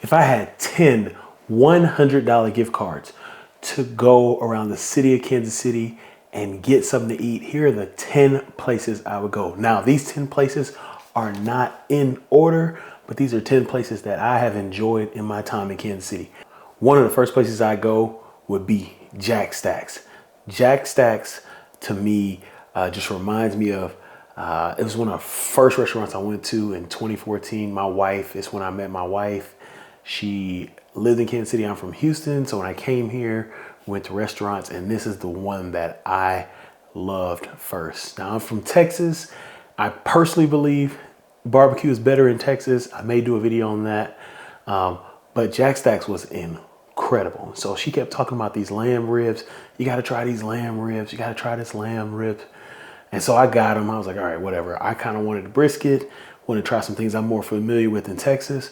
if I had 10 $100 gift cards to go around the city of Kansas City and get something to eat, here are the 10 places I would go. Now, these 10 places are not in order, but these are 10 places that I have enjoyed in my time in Kansas City. One of the first places I go would be Jack Stacks. Jack Stacks to me just reminds me of, it was one of the first restaurants I went to in 2014. My wife, it's when I met my wife. She lived in Kansas City. I'm from Houston. So when I came here, went to restaurants, and this is the one that I loved first. Now I'm from Texas. I personally believe barbecue is better in Texas. I may do a video on that. But Jack Stacks was incredible. So she kept talking about these lamb ribs. You got to try these lamb ribs. You got to try this lamb ribs. And so I got them. I was like, all right, whatever. I kind of wanted the brisket, wanted to try some things I'm more familiar with in Texas.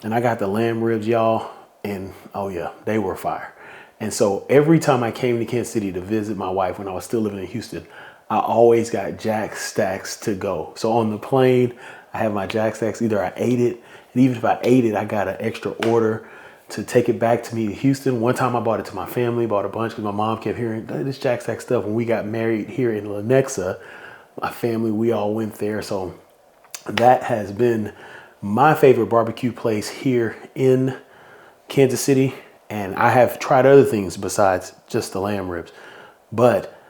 And I got the lamb ribs, y'all. And oh yeah, they were fire. And so every time I came to Kansas City to visit my wife when I was still living in Houston, I always got Jack Stacks to go. So on the plane, I have my Jack Stacks. Either I ate it, and even if I ate it, I got an extra order to take it back to me to Houston. One time I bought it to my family, bought a bunch because my mom kept hearing this Jack Stack stuff. When we got married here in Lenexa, my family, we all went there. So that has been my favorite barbecue place here in Kansas City. And I have tried other things besides just the lamb ribs. But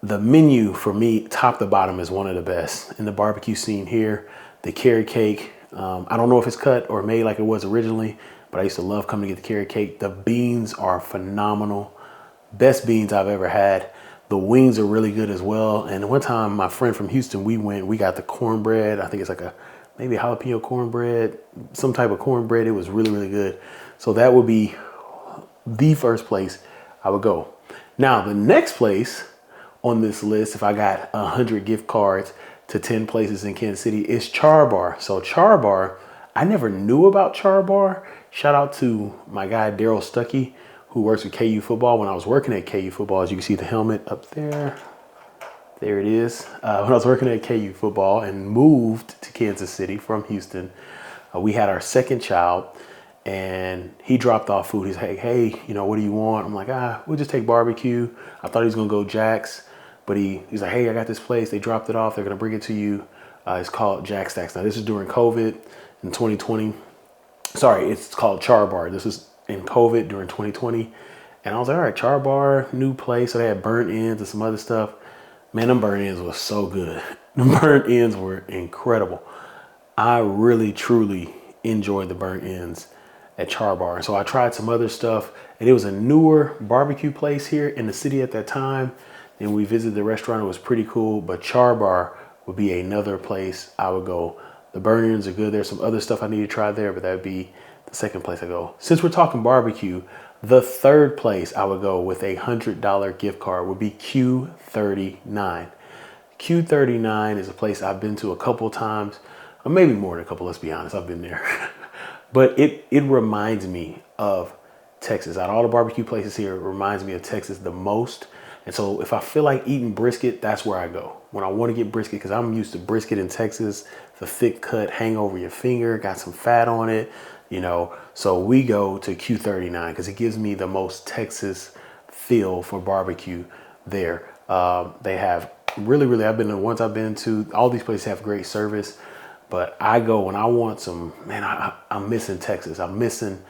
the menu for me, top to bottom, is one of the best in the barbecue scene here. The carrot cake, I don't know if it's cut or made like it was originally, but I used to love coming to get the carrot cake. The beans are phenomenal. Best beans I've ever had. The wings are really good as well. And one time my friend from Houston, we got the cornbread. I think it's like maybe a jalapeno cornbread, some type of cornbread. It was really, really good. So that would be the first place I would go. Now, the next place on this list, if I got 100 gift cards to 10 places in Kansas City, is Char Bar. So Char Bar, I never knew about Char Bar. Shout out to my guy, Daryl Stuckey, who works with KU football. When I was working at KU football, as you can see the helmet up there, there it is. When I was working at KU football and moved to Kansas City from Houston, we had our second child. And he dropped off food. He's like, hey, you know, what do you want? I'm like, we'll just take barbecue. I thought he was gonna go Jack's, but he's like, hey, I got this place. They dropped it off. They're gonna bring it to you. It's called Jack Stacks. Now this is during COVID in 2020. Sorry, it's called Char Bar. This is in COVID during 2020. And I was like, all right, Char Bar, new place. So they had burnt ends and some other stuff. Man, them burnt ends was so good. The burnt ends were incredible. I really, truly enjoyed the burnt ends at Char Bar. So I tried some other stuff, and it was a newer barbecue place here in the city at that time. And we visited the restaurant. It was pretty cool, but Char Bar would be another place I would go. The burnt ends are good. There's some other stuff I need to try there, but that would be the second place I go. Since we're talking barbecue, the third place I would go with a $100 gift card would be Q39. Q39 is a place I've been to a couple times, or maybe more than a couple, let's be honest. I've been there. But it reminds me of Texas. Out of all the barbecue places here, it reminds me of Texas the most. And so if I feel like eating brisket, that's where I go. When I want to get brisket, because I'm used to brisket in Texas, the thick cut, hang over your finger, got some fat on it, you know. So we go to Q39 because it gives me the most Texas feel for barbecue there. They have really, I've been the ones I've been to, all these places have great service. But I go when I want some, man, I'm missing Texas. I'm missing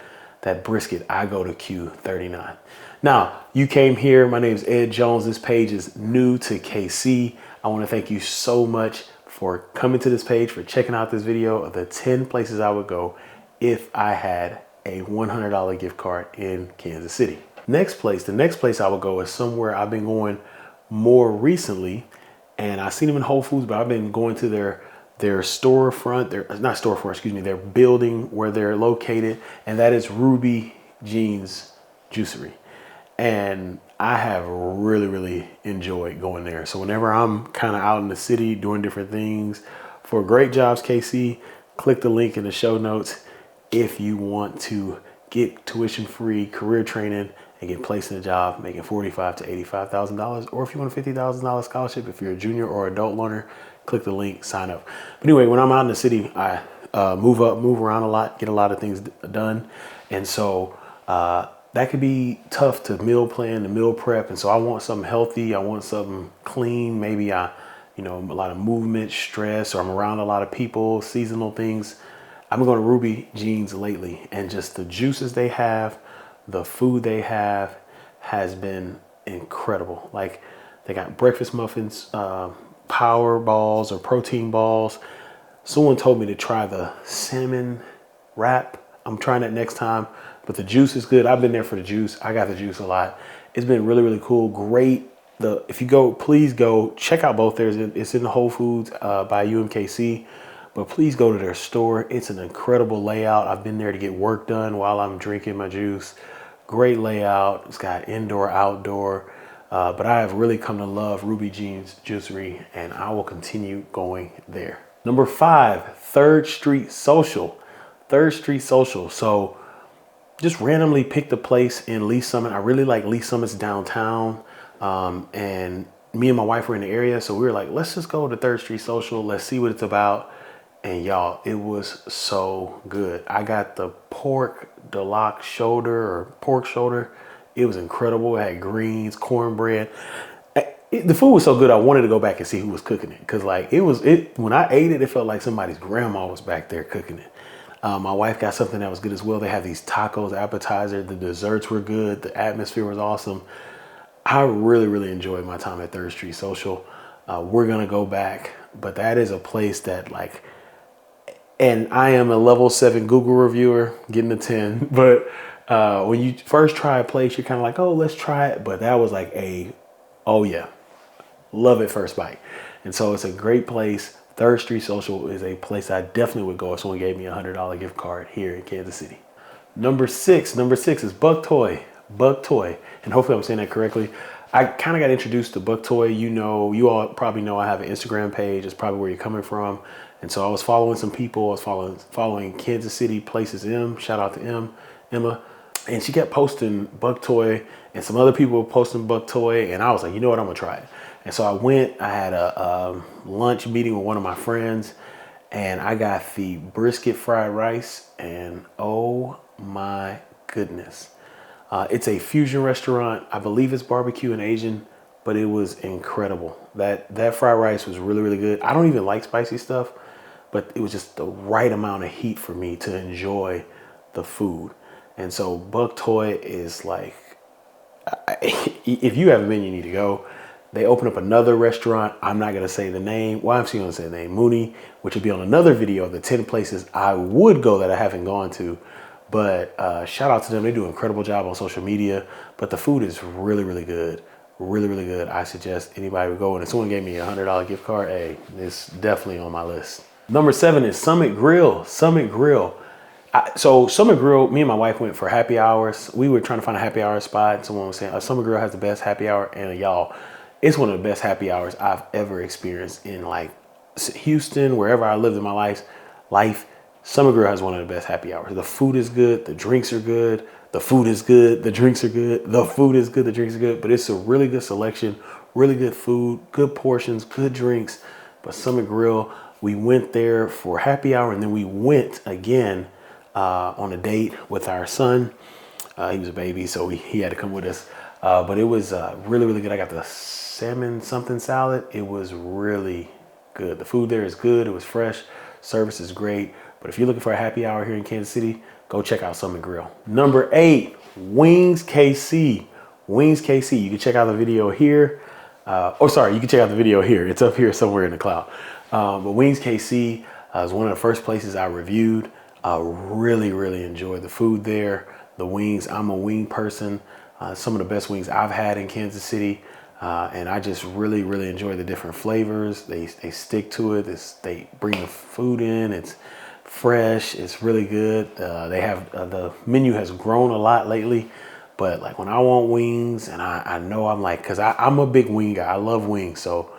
that brisket. I go to Q39. Now, you came here. My name is Ed Jones. This page is new to KC. I want to thank you so much for coming to this page, for checking out this video of the 10 places I would go if I had a $100 gift card in Kansas City. The next place I would go is somewhere I've been going more recently. And I've seen them in Whole Foods, but I've been going to their storefront, their building where they're located, and that is Ruby Jean's Juicery. And I have really enjoyed going there. So whenever I'm kind of out in the city doing different things for Great Jobs KC, click the link in the show notes if you want to get tuition-free career training and get placed in a job making $45,000 to $85,000, or if you want a $50,000 scholarship, if you're a junior or adult learner, click the link, sign up. But anyway, when I'm out in the city, I move around a lot, get a lot of things done. And so that could be tough to meal plan, to meal prep. And so I want something healthy. I want something clean. Maybe a lot of movement, stress, or I'm around a lot of people, seasonal things. I've been going to Ruby Jeans lately, and just the juices they have, the food they have has been incredible. Like, they got breakfast muffins, power balls or protein balls. Someone told me to try the salmon wrap. I'm trying that next time, but the juice is good. I've been there for the juice. I got the juice a lot. It's been really, really cool. Great. If you go, please go check out both theirs. It's in the Whole Foods by UMKC. But please go to their store. It's an incredible layout. I've been there to get work done while I'm drinking my juice. Great layout. It's got indoor, outdoor. But I have really come to love Ruby Jeans Juicery, and I will continue going there. Number 5, 3rd Street Social. 3rd Street Social. So just randomly picked a place in Lee Summit. I really like Lee Summit's downtown. And me and my wife were in the area. So we were like, let's just go to 3rd Street Social. Let's see what it's about. And y'all, it was so good. I got the pork deluxe shoulder or pork shoulder. It was incredible. It had greens, cornbread. The food was so good, I wanted to go back and see who was cooking it. Because like when I ate it, it felt like somebody's grandma was back there cooking it. My wife got something that was good as well. They have these tacos, appetizer. The desserts were good. The atmosphere was awesome. I really, really enjoyed my time at 3rd Street Social. We're going to go back. But that is a place that like, and I am a level 7 Google reviewer, getting a 10. But when you first try a place, you're kind of like, oh, let's try it. But that was like oh yeah, love it first bite. And so it's a great place. 3rd Street Social is a place I definitely would go if someone gave me a $100 gift card here in Kansas City. Number six is Buck Toy. Buck Toy. And hopefully I'm saying that correctly. I kind of got introduced to Buck Toy. You all probably know I have an Instagram page. It's probably where you're coming from. And so I was following some people. I was following Kansas City Places M. Shout out to Emma. And she kept posting Buck Toy, and some other people were posting Buck Toy. And I was like, you know what, I'm gonna try it. And so I went, I had a lunch meeting with one of my friends, and I got the brisket fried rice, and oh my goodness. It's a fusion restaurant. I believe it's barbecue and Asian, but it was incredible. That fried rice was really, really good. I don't even like spicy stuff, but it was just the right amount of heat for me to enjoy the food. And so Buck Toy is like, if you haven't been, you need to go. They opened up another restaurant. I'm not going to say the name. Well, I'm actually going to say the name, Mooney, which will be on another video of the 10 places I would go that I haven't gone to. But shout out to them. They do an incredible job on social media. But the food is really, really good. Really, really good. I suggest anybody would go. And if someone gave me a $100 gift card, hey, it's definitely on my list. Number 7 is Summit Grill. Summit Grill. So Summit Grill, me and my wife went for happy hours. We were trying to find a happy hour spot. And someone was saying, Summit Grill has the best happy hour. And y'all, it's one of the best happy hours I've ever experienced in like Houston, wherever I lived in my life. Summit Grill has one of the best happy hours. The food is good. The drinks are good. The food is good. The drinks are good. The food is good. The drinks are good. But it's a really good selection, really good food, good portions, good drinks. But Summit Grill, we went there for happy hour, and then we went again on a date with our son. He was a baby, so he had to come with us. But it was really, really good. I got the salmon something salad. It was really good. The food there is good. It was fresh. Service is great. But if you're looking for a happy hour here in Kansas City, go check out Summit Grill. Number 8, Wingz KC. Wingz KC. You can check out the video here. You can check out the video here. It's up here somewhere in the cloud. But Wingz KC is one of the first places I reviewed. Really, really enjoyed the food there. The wings. I'm a wing person. Some of the best wings I've had in Kansas City. And I just really, really enjoy the different flavors. They stick to it. They bring the food in. It's fresh. It's really good. They have the menu has grown a lot lately. But like when I want wings, and I know I'm like, because I'm a big wing guy. I love wings. So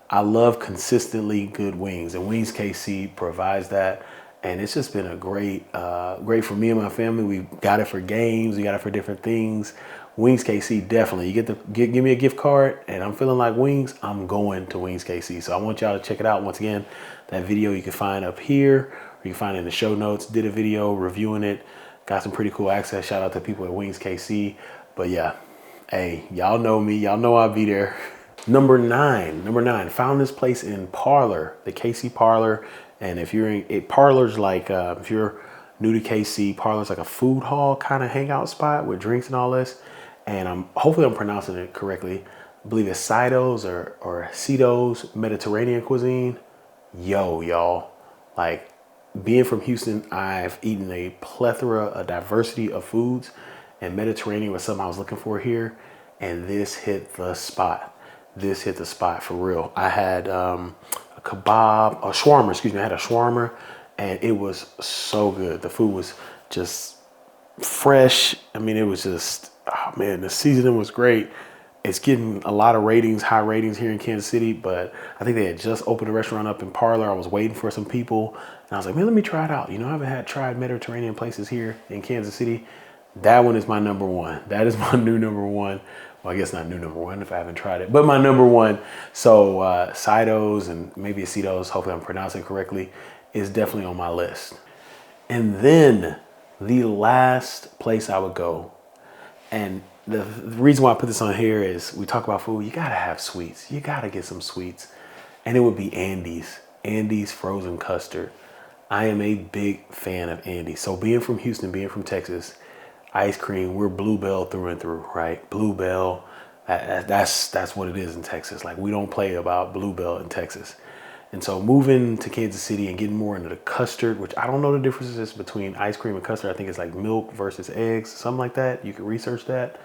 I love consistently good wings. And Wingz KC provides that. And it's just been a great for me and my family. We got it for games. We got it for different things. Wingz KC, definitely. You give me a gift card and I'm feeling like wings, I'm going to Wingz KC. So I want y'all to check it out. Once again, that video you can find up here, or you can find it in the show notes. Did a video reviewing it. Got some pretty cool access. Shout out to people at Wingz KC. But yeah, hey, y'all know me. Y'all know I'll be there. Number nine, found this place in Parlor, the KC Parlor. And if you're in it, Parlor's like, if you're new to KC, Parlor's like a food hall kind of hangout spot with drinks and all this. And hopefully I'm pronouncing it correctly. I believe it's Sido's or Sido's Mediterranean cuisine. Yo, y'all, like being from Houston, I've eaten a plethora, a diversity of foods, and Mediterranean was something I was looking for here. And this hit the spot. This hit the spot for real. I had a shawarma, excuse me. I had a shawarma and it was so good. The food was just fresh. I mean, it was just, oh man, the seasoning was great. It's getting a lot of ratings, high ratings here in Kansas City, but I think they had just opened a restaurant up in Parlor. I was waiting for some people and I was like, man, let me try it out. You know, I haven't tried Mediterranean places here in Kansas City. That one is my number one. That is my new number one. Well, I guess not new number one if I haven't tried it, but my number one. So Sido's and maybe a Sido's, hopefully I'm pronouncing it correctly, is definitely on my list. And then the last place I would go, and the reason why I put this on here is we talk about food, you gotta have sweets. You gotta get some sweets. And it would be Andy's frozen custard. I am a big fan of Andy's. So being from Houston, being from Texas, ice cream, we're Bluebell through and through, right? Bluebell, that's what it is in Texas. Like we don't play about Bluebell in Texas. And so moving to Kansas City and getting more into the custard, which I don't know the differences between ice cream and custard. I think it's like milk versus eggs, something like that. You can research that.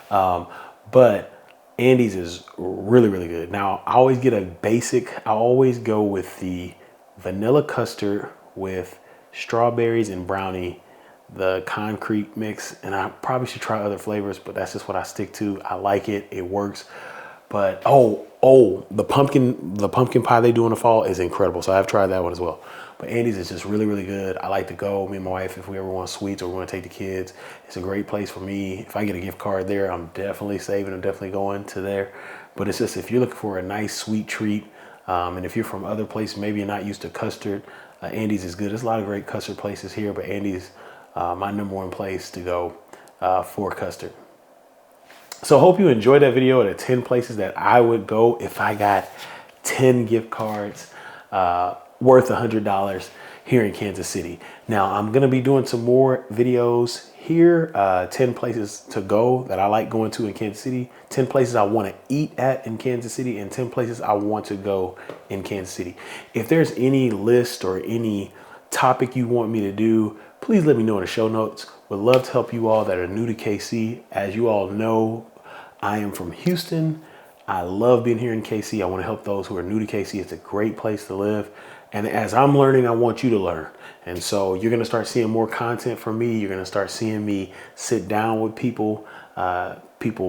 But Andy's is really, really good. Now, I always get I always go with the vanilla custard with strawberries and brownie, the concrete mix. And I probably should try other flavors, but that's just what I stick to. I like it. It works. But the pumpkin pie they do in the fall is incredible. So I've tried that one as well. But Andy's is just really, really good. I like to go, me and my wife, if we ever want sweets or we want to take the kids. It's a great place for me. If I get a gift card there, I'm definitely saving. I'm definitely going to there. But it's just, if you're looking for a nice sweet treat, and if you're from other places, maybe you're not used to custard, Andy's is good. There's a lot of great custard places here, but Andy's my number one place to go for custard. So hope you enjoyed that video of the 10 places that I would go if I got 10 gift cards worth $100 here in Kansas City. Now I'm gonna be doing some more videos here, 10 places to go that I like going to in Kansas City, 10 places I wanna eat at in Kansas City, and 10 places I want to go in Kansas City. If there's any list or any topic you want me to do, please let me know in the show notes. Would love to help you all that are new to KC. As you all know, I am from Houston. I love being here in KC. I want to help those who are new to KC. It's a great place to live. And as I'm learning, I want you to learn. And so you're going to start seeing more content from me. You're going to start seeing me sit down with people,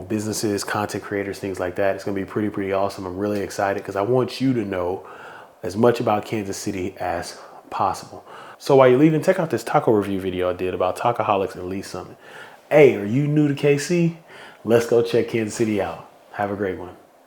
businesses, content creators, things like that. It's going to be pretty awesome. I'm really excited because I want you to know as much about Kansas City as possible. So while you're leaving, check out this taco review video I did about Tacoholics and Lee Summit. Hey, are you new to KC? Let's go check Kansas City out. Have a great one.